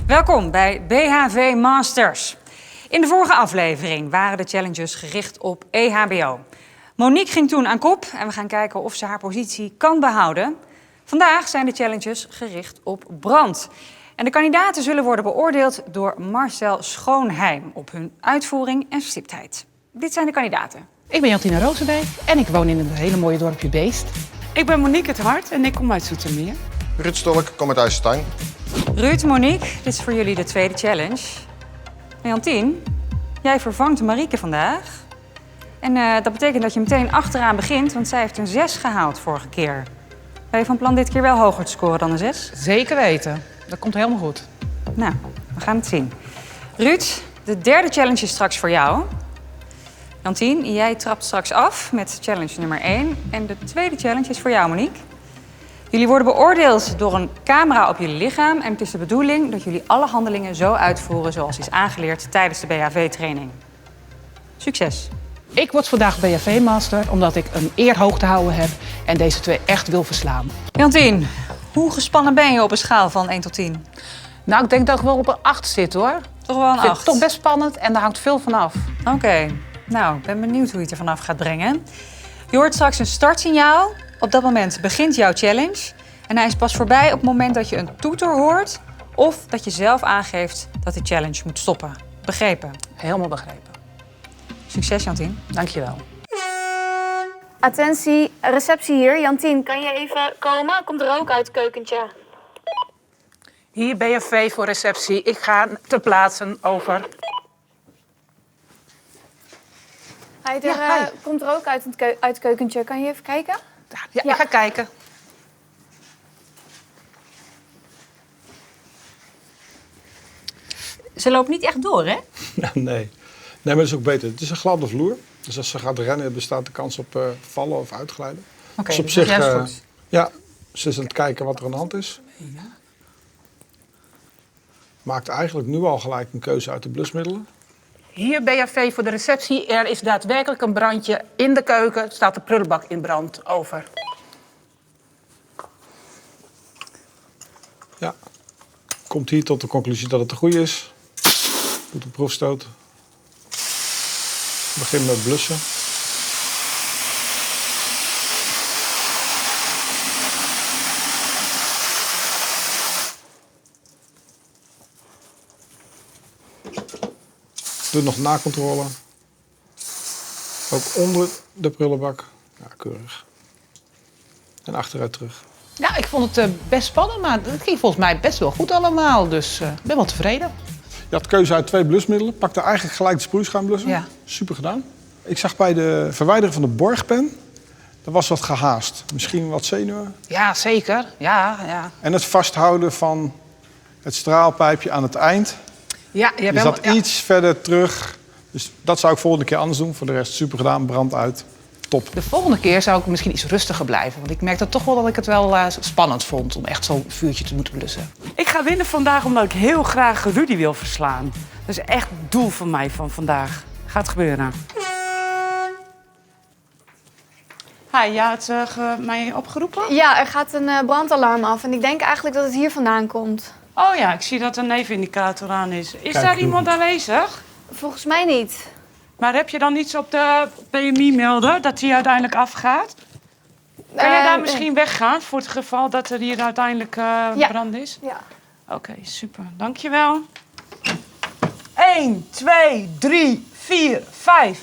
Welkom bij BHV Masters. In de vorige aflevering waren de challenges gericht op EHBO. Monique ging toen aan kop en we gaan kijken of ze haar positie kan behouden. Vandaag zijn de challenges gericht op brand. En de kandidaten zullen worden beoordeeld door Marcel Schoonheim op hun uitvoering en stiptheid. Dit zijn de kandidaten. Ik ben Jantine Rozenbeek en ik woon in het hele mooie dorpje Beest. Ik ben Monique het Hart en ik kom uit Zoetermeer. Ruud Stolk, kom uit IJsselstein. Ruud, Monique, dit is voor jullie de tweede challenge. En Jantien, jij vervangt Marieke vandaag. En dat betekent dat je meteen achteraan begint, want zij heeft een 6 gehaald vorige keer. Ben je van plan dit keer wel hoger te scoren dan een 6? Zeker weten. Dat komt helemaal goed. Nou, we gaan het zien. Ruud, de derde challenge is straks voor jou. Jantien, jij trapt straks af met challenge nummer 1. En de tweede challenge is voor jou, Monique. Jullie worden beoordeeld door een camera op jullie lichaam. En het is de bedoeling dat jullie alle handelingen zo uitvoeren zoals is aangeleerd tijdens de BHV-training. Succes! Ik word vandaag BHV-master omdat ik een eer hoog te houden heb en deze twee echt wil verslaan. Jantien, hoe gespannen ben je op een schaal van 1 tot 10? Nou, ik denk dat ik wel op een 8 zit, hoor. Toch wel een Ik vind 8? het toch best spannend en daar hangt veel van af. Oké. Nou, ik ben benieuwd hoe je het er vanaf gaat brengen. Je hoort straks een startsignaal. Op dat moment begint jouw challenge. En hij is pas voorbij op het moment dat je een toeter hoort of dat je zelf aangeeft dat de challenge moet stoppen. Begrepen? Helemaal begrepen. Succes, Jantien. Dankjewel. Attentie, receptie hier. Jantien, kan je even komen? Komt er ook uit het keukentje. Hier BHV voor receptie. Ik ga ter plaatse over. Hij Ja, hi. komt er ook uit het keukentje. Kan je even kijken? Ja, ik ga kijken. Ze loopt niet echt door, hè? Nee, maar dat is ook beter. Het is een gladde vloer. Dus als ze gaat rennen, bestaat de kans op vallen of uitglijden. Oké, Dus op dus zich, dat is juist goed. ja, ze is aan het kijken wat er aan de hand is. Maakt eigenlijk nu al gelijk een keuze uit de blusmiddelen. Hier BHV voor de receptie. Er is daadwerkelijk een brandje in de keuken. Staat de prullenbak in brand. Over. Ja, komt hier tot de conclusie dat het de goede is. Doet een proefstoot. Begin met blussen. Doe nog nakontrole. Ook onder de prullenbak. Ja, keurig. En achteruit terug. Ja, ik vond het best spannend, maar het ging volgens mij best wel goed allemaal. Dus ik ben wel tevreden. Je had keuze uit 2 blusmiddelen. Pakte eigenlijk gelijk de sproeischuimblusser. Ja. Super gedaan. Ik zag bij de verwijderen van de borgpen, er was wat gehaast. Misschien wat zenuwen. Ja, zeker. Ja. En het vasthouden van het straalpijpje aan het eind. Ja, je hebt Je zat helemaal- ja. iets verder terug. Dus dat zou ik volgende keer anders doen. Voor de rest super gedaan, brand uit. Top. De volgende keer zou ik misschien iets rustiger blijven. Want ik merkte toch wel dat ik het wel spannend vond om echt zo'n vuurtje te moeten blussen. Ik ga winnen vandaag omdat ik heel graag Rudy wil verslaan. Dat is echt het doel van mij van vandaag. Gaat gebeuren. Hi, je had mij opgeroepen? Ja, er gaat een brandalarm af. En ik denk eigenlijk dat het hier vandaan komt. Oh ja, ik zie dat er een nevenindicator aan is. Is Kijk, daar hoe iemand goed. aanwezig? Volgens mij niet. Maar heb je dan iets op de PMI-melder dat die uiteindelijk afgaat? Kan jij daar misschien weggaan voor het geval dat er hier uiteindelijk brand is? Ja. Oké, super. Dankjewel. 1, 2, 3, 4, 5.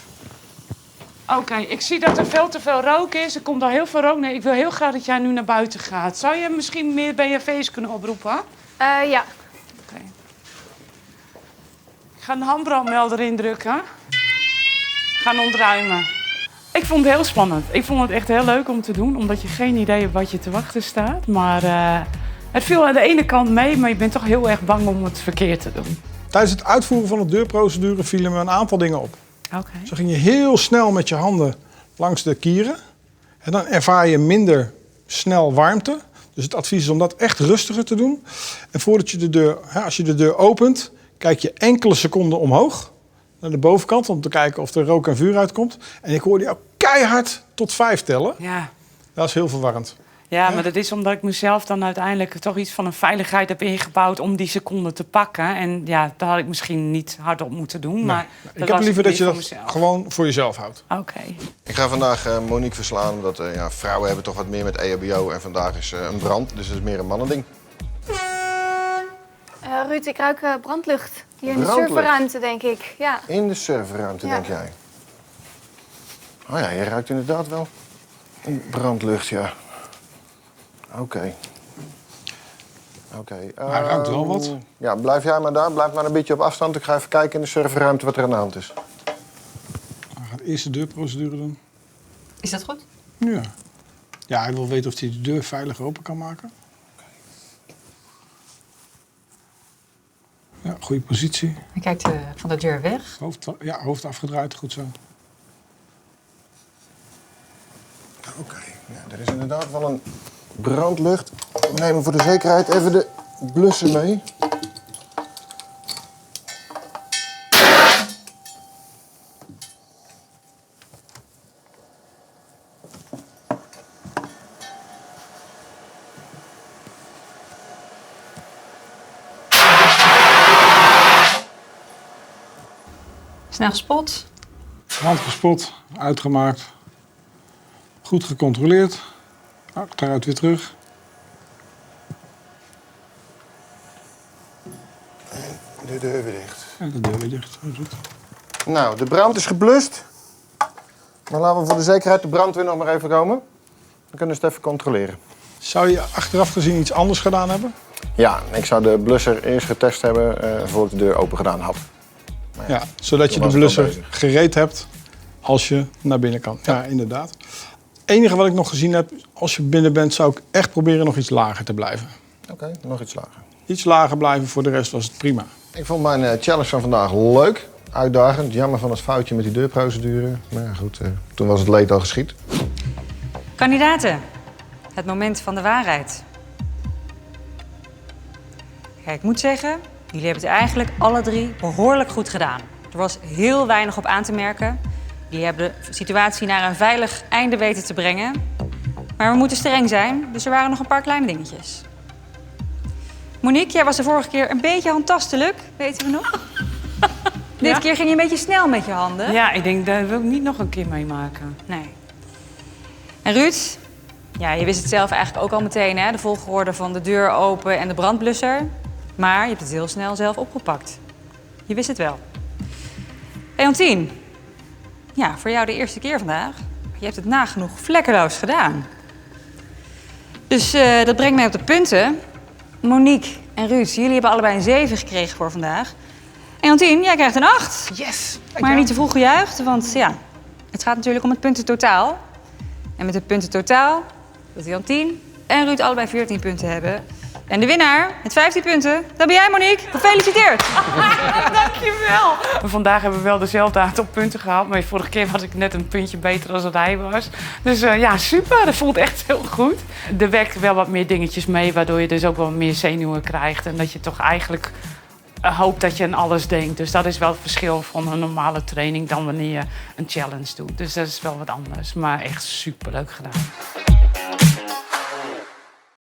Oké, ik zie dat er veel te veel rook is. Er komt al heel veel rook. Nee, ik wil heel graag dat jij nu naar buiten gaat. Zou je misschien meer BHV's kunnen oproepen? Ja. Oké. Ik ga een handbrandmelder indrukken. Gaan ontruimen. Ik vond het heel spannend. Ik vond het echt heel leuk om te doen, omdat je geen idee hebt wat je te wachten staat. Maar het viel aan de ene kant mee, maar je bent toch heel erg bang om het verkeerd te doen. Tijdens het uitvoeren van de deurprocedure vielen me een aantal dingen op. Oké. Zo ging je heel snel met je handen langs de kieren. En dan ervaar je minder snel warmte. Dus het advies is om dat echt rustiger te doen. En voordat je de deur, als je de deur opent, kijk je enkele seconden omhoog. Naar de bovenkant om te kijken of er rook en vuur uitkomt. En ik hoorde jou keihard tot 5 tellen. Ja. Dat is heel verwarrend. Ja, maar dat is omdat ik mezelf dan uiteindelijk toch iets van een veiligheid heb ingebouwd om die seconde te pakken. En ja, daar had ik misschien niet hardop moeten doen. Maar Ik heb liever dat je voor dat mezelf. gewoon voor jezelf houdt. Oké. Ik ga vandaag Monique verslaan, omdat vrouwen hebben toch wat meer met EHBO. En vandaag is een brand, dus het is meer een mannending. Ruud, ik ruik brandlucht. Hier in de Brandlucht? serverruimte, denk ik. Ja. In de serverruimte, Ja. denk jij? Oh ja, je ruikt inderdaad wel een brandlucht, ja. Oké. Hij ruikt wel wat. Ja, blijf jij maar daar. Blijf maar een beetje op afstand. Ik ga even kijken in de serverruimte wat er aan de hand is. Hij gaat eerst de deurprocedure doen. Is dat goed? Ja. Ja, hij wil weten of hij de deur veilig open kan maken. Ja, goede positie. Hij kijkt van de deur weg. Hoofd afgedraaid, goed zo. Oké, ja, er is inderdaad wel een brandlucht. We nemen voor de zekerheid even de blusser mee. Snel gespot. Hand gespot, uitgemaakt. Goed gecontroleerd. Achteruit weer terug. De deur weer dicht. En de deur weer dicht. Goed. Nou, de brand is geblust. Maar laten we voor de zekerheid de brandweer nog maar even komen. Dan kunnen ze het even controleren. Zou je achteraf gezien iets anders gedaan hebben? Ja, ik zou de blusser eerst getest hebben voordat ik de deur open gedaan had. Ja, zodat je Toen de was het al blusser bezig. gereed hebt als je naar binnen kan. Ja, inderdaad. Het enige wat ik nog gezien heb, als je binnen bent, zou ik echt proberen nog iets lager te blijven. Oké, nog iets lager. Iets lager blijven, voor de rest was het prima. Ik vond mijn challenge van vandaag leuk, uitdagend. Jammer van het foutje met die deurprocedure. Maar ja, goed, toen was het leed al geschied. Kandidaten, het moment van de waarheid. Kijk, ik moet zeggen, jullie hebben het eigenlijk alle drie behoorlijk goed gedaan. Er was heel weinig op aan te merken. Jullie hebben de situatie naar een veilig einde weten te brengen. Maar we moeten streng zijn, dus er waren nog een paar kleine dingetjes. Monique, jij was de vorige keer een beetje handtastelijk, weten we nog? Dit keer ging je een beetje snel met je handen. Ja, ik denk, dat wil ik niet nog een keer meemaken. Nee. En Ruud, ja, je wist het zelf eigenlijk ook al meteen, hè? De volgorde van de deur open en de brandblusser. Maar je hebt het heel snel zelf opgepakt. Je wist het wel. Leontien, ja, voor jou de eerste keer vandaag. Je hebt het nagenoeg vlekkeloos gedaan. Dus dat brengt mij op de punten. Monique en Ruud, jullie hebben allebei een 7 gekregen voor vandaag. En Leontien, jij krijgt een 8. Yes! Maar niet te vroeg gejuicht, want ja, het gaat natuurlijk om het puntentotaal. En met het puntentotaal dat Jan 10 en Ruud allebei 14 punten hebben. En de winnaar met 15 punten, dat ben jij, Monique. Gefeliciteerd! Dankjewel! Maar vandaag hebben we wel dezelfde aantal punten gehaald. Maar vorige keer was ik net een puntje beter dan dat hij was. Dus ja, super. Dat voelt echt heel goed. Er werken wel wat meer dingetjes mee, waardoor je dus ook wel meer zenuwen krijgt. En dat je toch eigenlijk hoopt dat je aan alles denkt. Dus dat is wel het verschil van een normale training dan wanneer je een challenge doet. Dus dat is wel wat anders. Maar echt superleuk gedaan.